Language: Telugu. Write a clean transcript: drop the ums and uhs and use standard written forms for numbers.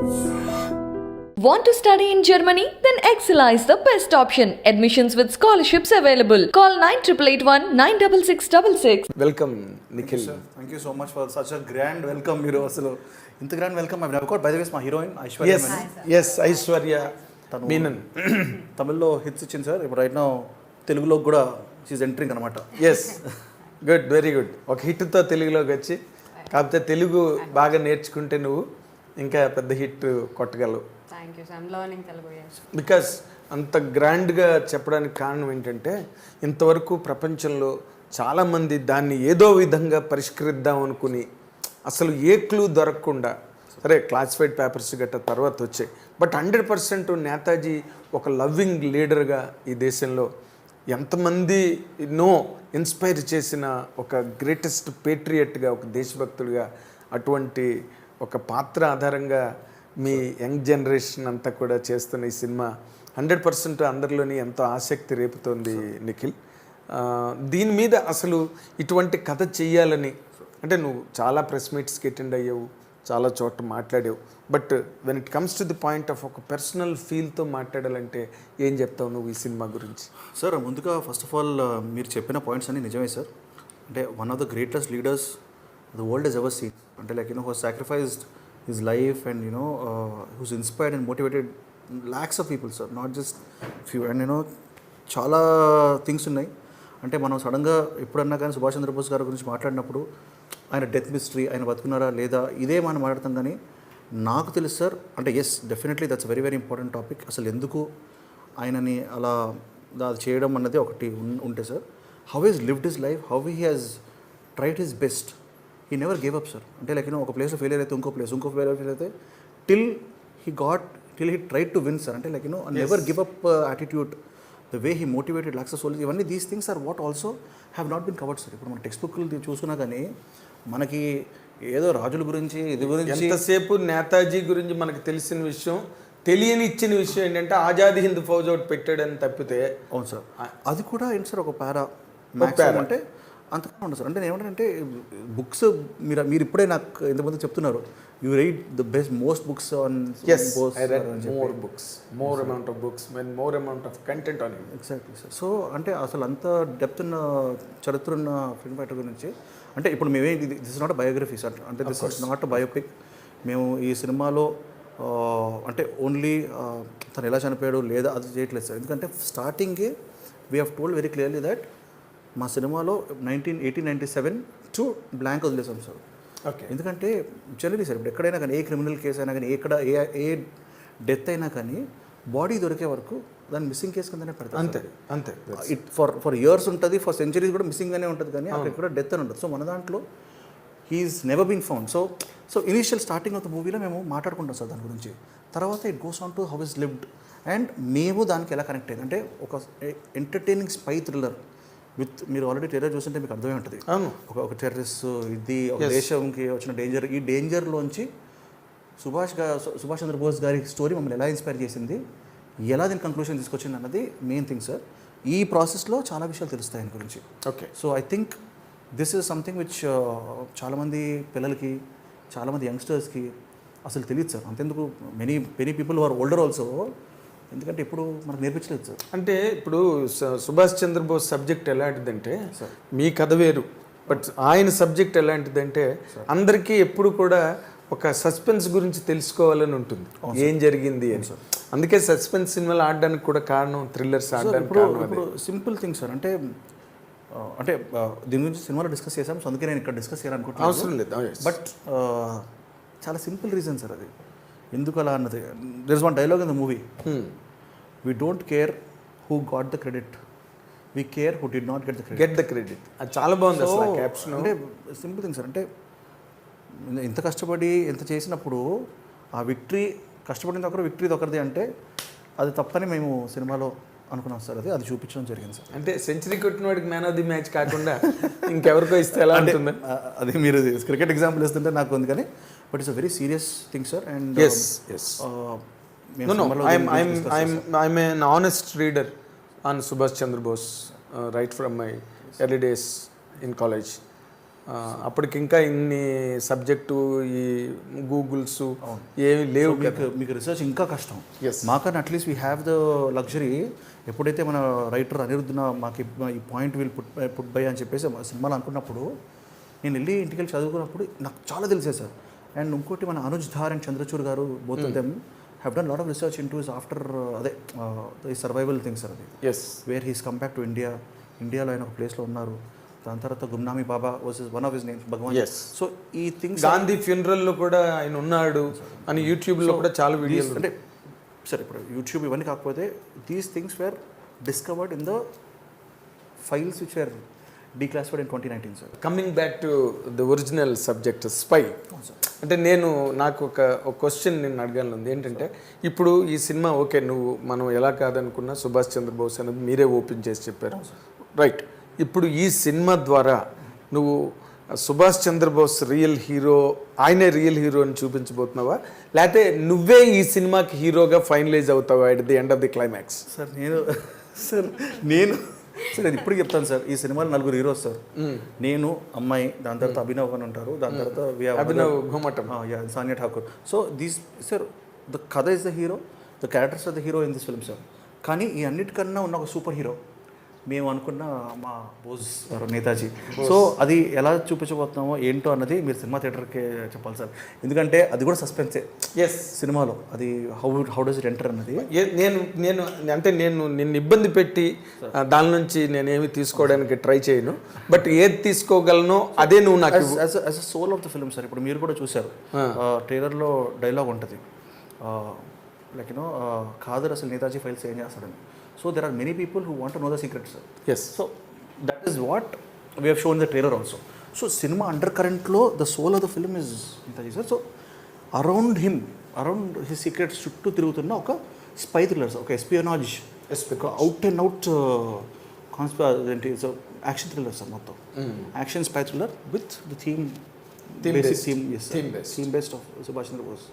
Want to study in Germany? Then Excella is the best option. Admissions with scholarships available. Call 9881 96666. Welcome Nikhil. Thank you so much for such a grand welcome. మీరు అసలు ఇంత grand welcome I never got. By the ways మా హీరోయిన్ ఐశ్వర్య ఎస్ ఐశ్వర్య తను మీనన్ తమిళ్లో హిట్స్ ఇచ్చింది సార్. ఇప్పుడు రైట్ నౌ తెలుగులో కూడా షీఈ్ ఎంట్రింగ్ అనమాట. Yes good, very good. ఒక హిట్తో తెలుగులోకి వచ్చి, కాకపోతే తెలుగు బాగా నేర్చుకుంటే నువ్వు ఇంకా పెద్ద హిట్ కొట్టగలవు. Thank you sir. I'm learning Telugu. Because అంత గ్రాండ్గా చెప్పడానికి కారణం ఏంటంటే, ఇంతవరకు ప్రపంచంలో చాలామంది దాన్ని ఏదో విధంగా పరిష్కరిద్దాం అనుకుని అసలు ఏ క్లూ దొరకకుండా, సరే క్లాసిఫైడ్ పేపర్స్ గట్రా తర్వాత వచ్చాయి, బట్ 100% నేతాజీ ఒక లవ్వింగ్ లీడర్గా ఈ దేశంలో ఎంతమంది ఇన్స్పైర్ చేసిన ఒక గ్రేటెస్ట్ పేట్రియట్గా, ఒక దేశభక్తుడిగా, అటువంటి ఒక పాత్ర ఆధారంగా మీ యంగ్ జనరేషన్ అంతా కూడా చేస్తున్న ఈ సినిమా 100% అందరిలోని ఎంతో ఆసక్తి రేపుతోంది నిఖిల్. దీని మీద అసలు ఇటువంటి కథ చెయ్యాలని, అంటే నువ్వు చాలా ప్రెస్ మీట్స్కి అటెండ్ అయ్యావు, చాలా చోట మాట్లాడావు, but when it comes to the point of ఒక పర్సనల్ ఫీల్తో మాట్లాడాలంటే ఏం చెప్తావు నువ్వు ఈ సినిమా గురించి? సార్ ముందుగా ఫస్ట్ ఆఫ్ ఆల్ మీరు చెప్పిన పాయింట్స్ అన్ని నిజమే సార్. అంటే one of the greatest leaders the world has ever seen. అంటే like who sacrificed his life and who's inspired and motivated lakhs of people sir, not just few. And చాలా థింగ్స్ ఉన్నాయి. అంటే మనం సడన్గా ఎప్పుడన్నా కానీ సుభాష్ చంద్రబోస్ గారి గురించి మాట్లాడినప్పుడు ఆయన డెత్ మిస్టరీ, ఆయన బతుకున్నారా లేదా, ఇదే మనం మాట్లాడతాం. కానీ నాకు తెలుసు సార్, అంటే yes definitely that's very very important topic. అసలు ఎందుకు ఆయనని అలా అది చేయడం అన్నది ఒకటి ఉంటే sir, how is lived his life, how he has tried his best, he never gave up sir. అంటే లైక్ ఒక ప్లేస్లో ఫెయిలియర్ అయితే ఇంకో ఫెయిలియర్ అయితే till he tried to win sir. అంటే like never give up attitude, the way he motivated lakhs of soldiers, ఇవన్నీ these things are what also have not been covered sir. ఇప్పుడు మన టెక్స్ట్ బుక్లు చూసుకున్నా కానీ మనకి ఏదో రాజుల గురించి ఇది గురించి ఎంతసేపు నేతాజీ గురించి మనకు తెలిసిన విషయం, తెలియని ఇచ్చిన విషయం ఏంటంటే ఆజాద్ హింద్ ఫౌజ్ ఒకటి పెట్టాడని తప్పితే. అవును సార్, అది కూడా ఏంటి సార్ ఒక మ్యాక్సిమం అంటే అంతకన్నా ఉండదు సార్. అంటే నేను ఏమంటానంటే బుక్స్ మీరు ఇప్పుడే నాకు ఎంతమంది చెప్తున్నారు, you read the best most books on more amount of books and more amount of content on it. Exactly sir. So అంటే అసలు అంత డెప్త్ ఉన్న చరిత్ర ఉన్న ఫ్రీడమ్ ఫైటర్ గురించి, అంటే ఇప్పుడు మేమే this is not a biography sir, అంటే this is not a biopic. మేము ఈ సినిమాలో అంటే ఓన్లీ తను ఎలా చనిపోయాడు లేదా అది చేయట్లేదు సార్. ఎందుకంటే స్టార్టింగే we have told very clearly that మా సినిమాలో 1897 టు బ్లాంక్ వదిలేసాం సార్. ఓకే. ఎందుకంటే జనరలీ సార్ ఇప్పుడు ఎక్కడైనా కానీ ఏ క్రిమినల్ కేసు అయినా కానీ ఏ డెత్ అయినా కానీ బాడీ దొరికే వరకు దాన్ని మిస్సింగ్ కేసు కిందనే పెడతాం. అంతే. ఇట్ ఫర్ ఇయర్స్ ఉంటుంది, ఫర్ సెంచరీస్ కూడా మిస్సింగ్గానే ఉంటుంది, కానీ అక్కడ కూడా డెత్ అని ఉంటుంది. సో మన దాంట్లో he's never been found. So initial starting of the మూవీలో మేము మాట్లాడుకుంటాం సార్ దాని గురించి. తర్వాత it goes on to how is lived and మేము దానికి ఎలా కనెక్ట్ అయ్యింది అంటే ఒక ఎంటర్టైనింగ్ స్పై థ్రిల్లర్ విత్, మీరు ఆల్రెడీ టెర్రర్ చూస్తుంటే మీకు అర్థమై ఉంటుంది. ఒక టెర్రరిస్ట్, ఇది ఒక దేశంకి వచ్చిన డేంజర్, ఈ డేంజర్లోంచి సుభాష్ చంద్రబోస్ గారి స్టోరీ మమ్మల్ని ఎలా ఇన్స్పైర్ చేసింది, ఎలా దీని కంక్లూషన్ తీసుకొచ్చింది అన్నది మెయిన్ థింగ్ సార్. ఈ ప్రాసెస్లో చాలా విషయాలు తెలుస్తాయి ఆయన గురించి. Okay. So I think this is something which చాలామంది పిల్లలకి, చాలామంది యంగ్స్టర్స్కి అసలు తెలియదు సార్. అంతెందుకు many people are older also, ఎందుకంటే ఇప్పుడు మనకు నేర్పించలేదు సార్. అంటే ఇప్పుడు సుభాష్ చంద్రబోస్ సబ్జెక్ట్ ఎలాంటిదంటే, మీ కథ వేరు, బట్ ఆయన సబ్జెక్ట్ ఎలాంటిదంటే అందరికీ ఎప్పుడు కూడా ఒక సస్పెన్స్ గురించి తెలుసుకోవాలని ఉంటుంది, ఏం జరిగింది అని. అందుకే సస్పెన్స్ సినిమాలు ఆడడానికి కూడా కారణం, థ్రిల్లర్స్ ఆడడానికి కారణం. ఇప్పుడు సింపుల్ థింగ్ సార్, అంటే దీని గురించి సినిమాలో డిస్కస్ చేసాం, సో అందుకే నేను ఇక్కడ డిస్కస్ చేయాలనుకుంటున్నాను. అవసరం లేదు, బట్ చాలా సింపుల్ రీజన్ సార్ అది ఎందుకు అలా అన్నది. There is one dialogue in the movie, we don't care who got the credit, we care who did not get the credit. అది చాలా బాగుంది అసలు క్యాప్షన్. అంటే సింపుల్ థింగ్ సార్, అంటే ఇంత కష్టపడి ఎంత చేసినప్పుడు ఆ విక్టరీ, కష్టపడిన ఒకరు విక్టరీ ఒకరిది అంటే అది తప్పని మేము సినిమాలో అనుకున్నాం సార్. అది చూపించడం జరిగింది సార్. అంటే సెంచరీ కొట్టిన వాడికి మ్యాన్ ఆఫ్ ది మ్యాచ్ కాకుండా ఇంకెవరికో ఇస్తే ఎలా ఉంటుంది? అది మీరు క్రికెట్ ఎగ్జాంపుల్ ఇస్తుంటే నాకు ఉంది, కానీ but it's a very serious thing sir. And I'm an honest reader on Subhash Chandra Bose right from my early days in college. అప్పటికి ఇంకా ఇన్ని సబ్జెక్టు ఈ గూగుల్స్ ఏమి లేవు కదా. మీకు రీసెర్చ్ ఇంకా కష్టం. Yes. మాకన్నా at least we have the luxury. ఎప్పుడైతే మన రైటర్ అనిరుద్ధన మాకు ఈ పాయింట్ వీల్ పుట్ బై అని చెప్పేసి సినిమాలు అనుకున్నప్పుడు నేను వెళ్ళి ఇంటికి వెళ్ళి చదువుకున్నప్పుడు నాకు చాలా తెలిసే సార్. అండ్ ఇంకోటి మన Anuj Dhar and Chandrachud garu both of them have done lot of research in to after అదే ఈ సర్వైవల్ థింగ్స్ సార్ అది. Yes where he's come back to ఇండియాలో ఆయన ఒక ప్లేస్లో ఉన్నారు. దాని తర్వాత Gumnami Baba was one of his names Bhagwan. Yes. So ఈ థింగ్స్ గాంధీ ఫ్యూనరల్ లో కూడా ఆయన ఉన్నాడు అని యూట్యూబ్ లో కూడా చాలా వీడియోలు అంటే సరే ఇప్పుడు యూట్యూబ్ ఇవన్నీ కాకపోతే these things were discovered in the files which were declassified in 2019 sir. Coming back to the original subject spy. అంటే నాకు ఒక క్వశ్చన్ నేను అడగాలని ఉంది. ఏంటంటే ఇప్పుడు ఈ సినిమా ఓకే మనం ఎలా కాదనుకున్నా సుభాష్ చంద్రబోస్ అనేది మీరే ఓపెన్ చేసి చెప్పారు, రైట్. ఇప్పుడు ఈ సినిమా ద్వారా నువ్వు సుభాష్ చంద్రబోస్ రియల్ హీరో, ఆయనే రియల్ హీరో అని చూపించబోతున్నావా, లేకపోతే నువ్వే ఈ సినిమాకి హీరోగా ఫైనలైజ్ అవుతావా at the end of the climax? Sir నేను అది ఇప్పుడు చెప్తాను సార్. ఈ సినిమాలో 4 హీరోస్ సార్. నేను, అమ్మాయి, దాని తర్వాత అభినవ్ అని ఉంటారు, దాని తర్వాత Abhinav Ghumatam, Sania Thakur. So these sir the కథ is the hero, the characters are the hero in this film sir. కానీ ఈ అన్నిటికన్నా ఉన్న ఒక సూపర్ హీరో మేము అనుకున్న మా బోస్ గారు నేతాజీ. సో అది ఎలా చూపించబోతున్నామో ఏంటో అన్నది మీరు సినిమా థియేటర్కి చెప్పాలి సార్. ఎందుకంటే అది కూడా సస్పెన్సే. ఎస్, సినిమాలో అది హౌ డస్ ఇట్ ఎంటర్ అన్నది. నేను నిన్ను ఇబ్బంది పెట్టి దాని నుంచి నేనేమి తీసుకోవడానికి ట్రై చేయను, బట్ ఏది తీసుకోగలను అదే నువ్వు నాకు as a soul of the film sir. ఇప్పుడు మీరు కూడా చూశారు, ట్రైలర్లో డైలాగ్ ఉంటుంది లైక్ యూనో ఖాదర్ అసలు నేతాజీ ఫైల్స్ ఏం చేస్తాడని. So there are many people who want to know the secrets, sir. Yes. So that is what we have shown in the trailer also. So cinema undercurrent lo the soul of the film is Netaji sir. So around him, around his secrets chuttu తిరుగుతున్న ఒక స్పై థ్రిల్లర్ సార్, ఒక ఎస్పియోనాజ్, ఒక out and out conspiracy action thriller sir. మొత్తం action spy thriller with the theme based of Subhash Chandra Bose.